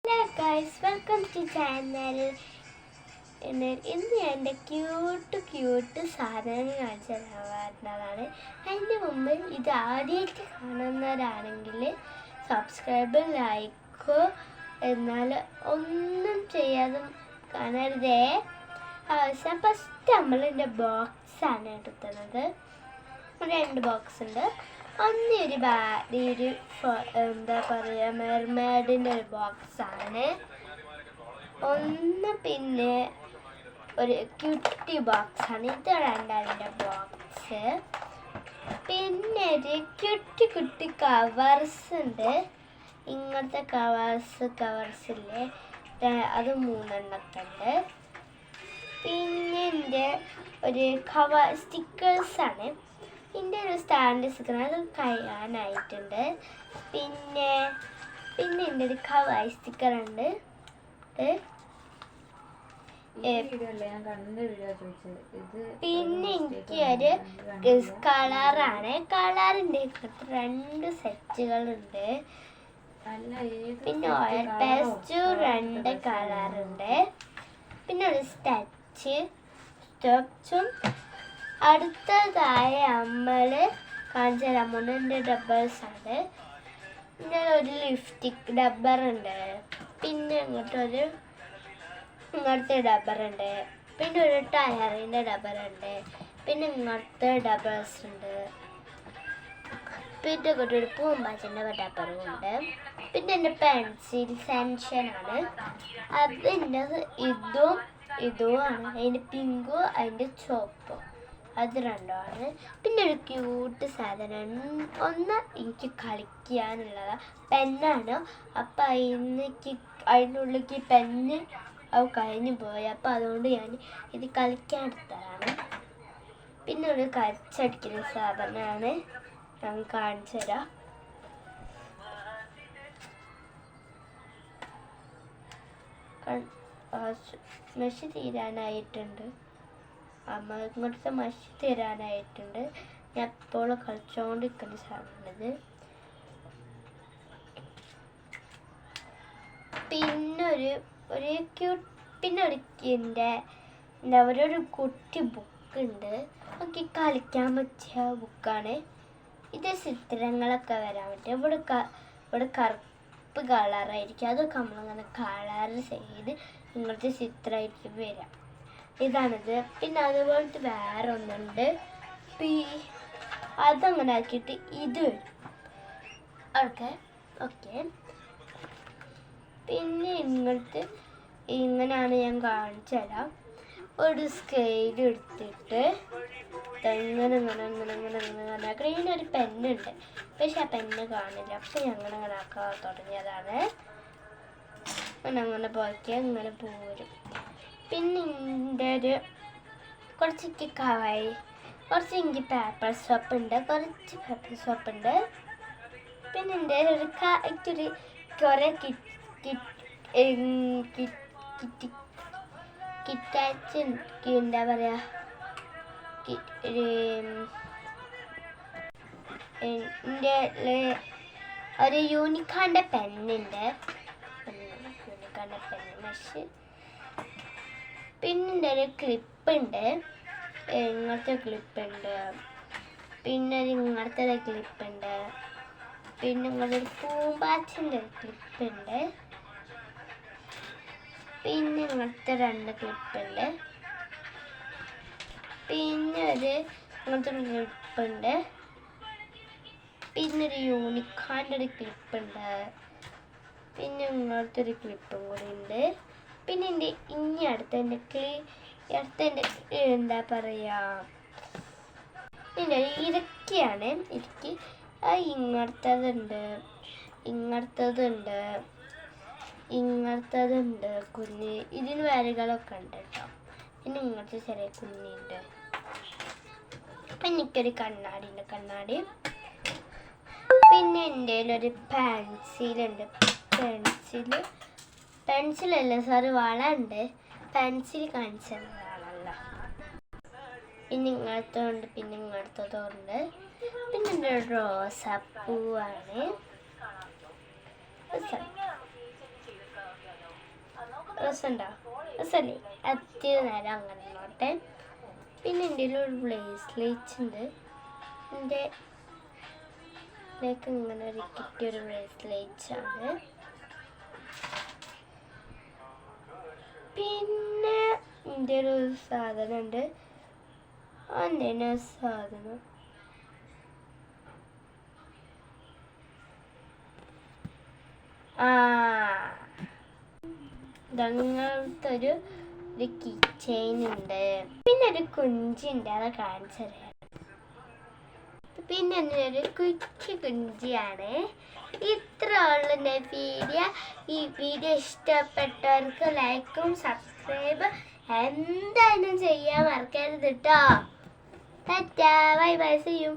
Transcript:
Hello guys, welcome to channel. ഇന്ന് ഞാൻ എൻ്റെ ക്യൂട്ട് സാധനങ്ങൾ കാണിച്ചു തരാവുന്നതാണ്. അതിന് മുമ്പ് ഇത് ആദ്യമായിട്ട് കാണുന്നവരാണെങ്കിൽ സബ്സ്ക്രൈബ് ലൈക്കോ എന്നാൽ ഒന്നും ചെയ്യാതെ കാണരുതേ. ഫസ്റ്റ് നമ്മളിൻ്റെ ബോക്സാണ് എടുക്കുന്നത്. 2 ബോക്സ് ഉണ്ട്. ഒന്ന് ഒരു എന്താ പറയുക, മെർമേഡിൻ്റെ ഒരു ബോക്സാണ്. ഒന്ന് പിന്നെ ഒരു ക്യൂട്ടി ബോക്സാണ്. ഇത് രണ്ടാമത്തെ ബോക്സ്. പിന്നെ ഒരു കുട്ടി കവേഴ്സ് ഉണ്ട്. ഇങ്ങനത്തെ കവേഴ്സില്ലേ, അത് 3 എണ്ണമൊക്കെ ഉണ്ട്. പിന്നെ എൻ്റെ ഒരു സ്റ്റിക്കേഴ്സാണ്. ഇതിൻ്റെ ഒരു സ്റ്റാൻഡ് സ്റ്റിക്കർ, അത് കഴിയാനായിട്ടുണ്ട്. പിന്നെ എൻ്റെ ഒരു കവായി സ്റ്റിക്കർ ഉണ്ട്. പിന്നെ എനിക്ക് ഒരു കളറാണ്. കളറിൻ്റെ 2 സെറ്റുകളുണ്ട്. പിന്നെ ഓയിൽ പേസ്റ്റ് 2 കളറുണ്ട്. പിന്നെ ഒരു സ്റ്റെച്ചും. അടുത്തതായി നമ്മൾ കാണിച്ച രമോണിൻ്റെ ഡബ്ബേഴ്സാണ്. പിന്നെ ഒരു ലിപ്സ്റ്റിക് ഡബ്ബറുണ്ട്. പിന്നെ ഇങ്ങനത്തെ ഡബ്ബറുണ്ട്. പിന്നെ ഒരു ടയറിൻ്റെ ഡബ്ബറുണ്ട്. പിന്നെ ഇങ്ങനത്തെ ഡബ്ബേഴ്സ് ഉണ്ട്. പിന്നെ ഒരു പൂമ്പാച്ചിൻ്റെ ഡബ്ബറും ഉണ്ട്. പിന്നെ എൻ്റെ പെൻസിൽ സെൻഷനാണ്. അതിൻ്റെ ഇതുമാണ്. അതിൻ്റെ പിങ്കും അതിൻ്റെ ചുവപ്പും, അത് 2ആണ്. പിന്നെ ഒരു ക്യൂട്ട് സാധനം, ഒന്ന് എനിക്ക് കളിക്കാനുള്ളത് പെന്നാണ്. അപ്പം അതിനുള്ളിലേക്ക് പെന്ന് അത് കഴിഞ്ഞു പോയി. അപ്പം അതുകൊണ്ട് ഞാൻ ഇത് കളിക്കാൻ എടുത്തതാണ്. പിന്നെ ഒരു കരിച്ചടിക്കുന്ന സാധനമാണ്. ഞാൻ കാണിച്ചു തരാം. മെഷ് തീരാനായിട്ടുണ്ട്. ഇങ്ങനത്തെ മഷി തരാനായിട്ടുണ്ട്. ഞാൻ എപ്പോഴും കളിച്ചുകൊണ്ടിരിക്കുന്ന സാധനമാണിത്. പിന്നെ ഒരു കുട്ടി ബുക്കുണ്ട്. നമുക്ക് കളിക്കാൻ പറ്റിയ ബുക്കാണ്. ഇത് ചിത്രങ്ങളൊക്കെ വരാൻ പറ്റും. ഇവിടെ കറുപ്പ് കളറായിരിക്കും. അതൊക്കെ നമ്മളിങ്ങനെ കളർ ചെയ്ത് ഇങ്ങനത്തെ ചിത്രമായിരിക്കും വരാം. ഇതാണിത്. പിന്നെ അതുപോലത്തെ വേറെ ഒന്നുണ്ട്. അതങ്ങനെ ആക്കിയിട്ട് ഇത് വരും. ഓക്കെ. പിന്നെ ഇങ്ങനെയാണ് ഞാൻ കാണിച്ചു തരാം. ഒരു സ്കെയിൽ എടുത്തിട്ട് ഇങ്ങനെ ഇതിനൊരു പെന്നുണ്ട്. പക്ഷെ ആ പെന്ന് കാണില്ല. അപ്പം ഞങ്ങൾ ആക്കാൻ തുടങ്ങിയതാണ്. അങ്ങനെ പോയിക്കാൻ ഇങ്ങനെ പോരും. പിന്നെ എൻ്റെ കുറച്ച് കവായി, കുറച്ച് എനിക്ക് പേപ്പർ സോപ്പുണ്ട്. പിന്നെ എൻ്റെ കുറേ കിറ്റാച്ച് എന്താ പറയുക, എൻ്റെ ഒരു യൂണിക്കോണിൻ്റെ പെന്നുണ്ട്. മെഷ്. പിന്നെ ഒരു ക്ലിപ്പുണ്ട്. ഇങ്ങനത്തെ ക്ലിപ്പുണ്ട്. പിന്നെ ഇങ്ങനത്തെ ക്ലിപ്പുണ്ട്. പിന്നെ ഇങ്ങനത്തെ ഒരു പൂമ്പാച്ചിൻ്റെ ക്ലിപ്പുണ്ട്. പിന്നെ ഇങ്ങനത്തെ 2 ക്ലിപ്പുണ്ട്. പിന്നെ ഇങ്ങനത്തെ ഒരു ക്ലിപ്പുണ്ട്. പിന്നെ ഒരു യൂണിക്കോണിൻ്റെ ഒരു ക്ലിപ്പുണ്ട്. പിന്നെ ഇങ്ങനത്തെ ഒരു ക്ലിപ്പും കൂടി ഉണ്ട്. പിന്നെ അടുത്തതിൻ്റെ എന്താ പറയുക, ഇതൊക്കെയാണ്. ഇങ്ങനത്തതുണ്ട് കുഞ്ഞ്. ഇതിന് വരകളൊക്കെ ഉണ്ട് കേട്ടോ. പിന്നെ ഇങ്ങനത്തെ ചെറിയ കുഞ്ഞുണ്ട്. പിന്നെ എനിക്കൊരു കണ്ണാടി. പിന്നെ എൻ്റെ ഒരു പെൻസിലുണ്ട്. പെൻസിലല്ല, വള ഉണ്ട്. പെൻസിൽ കാണിച്ചതാണല്ലോ. പിന്നെ ഇങ്ങനത്തതുണ്ട്. പിന്നെ ഇങ്ങനത്തതുണ്ട്. പിന്നെ എൻ്റെ റോസാപ്പൂവാണ്. രസമുണ്ടോ? രസമല്ലേ? അത്തിരി നേരം അങ്ങനെ നോട്ടെ. പിന്നെ എൻ്റെ ഒരു ബ്രേസ്ലെറ്റ് ഉണ്ട്. എൻ്റെ ലേക്ക് ഇങ്ങനെ ഒരു കിട്ടിയൊരു ബ്രേസ്ലെറ്റ് ആണ്. പിന്നെ എൻ്റെ ഒരു സാധനം ഉണ്ട്. അതെന്നാ സാധനം? അങ്ങനത്തെ ഒരു കീ ചെയിൻ ഉണ്ട്. പിന്നെ ഒരു കുഞ്ചിണ്ട്, അത് കാണിച്ചു തരാം. പിന്നെ ഒരു കൊച്ചു കുഞ്ചിയാണ്. ഇത്ര ഉള്ള വീഡിയോ. ഈ വീഡിയോ ഇഷ്ടപ്പെട്ടവർക്ക് ലൈക്കും സബ്സ്ക്രൈബ് എന്തായാലും ചെയ്യാൻ മറക്കരുത് കേട്ടോ. Tata, bye bye, see U.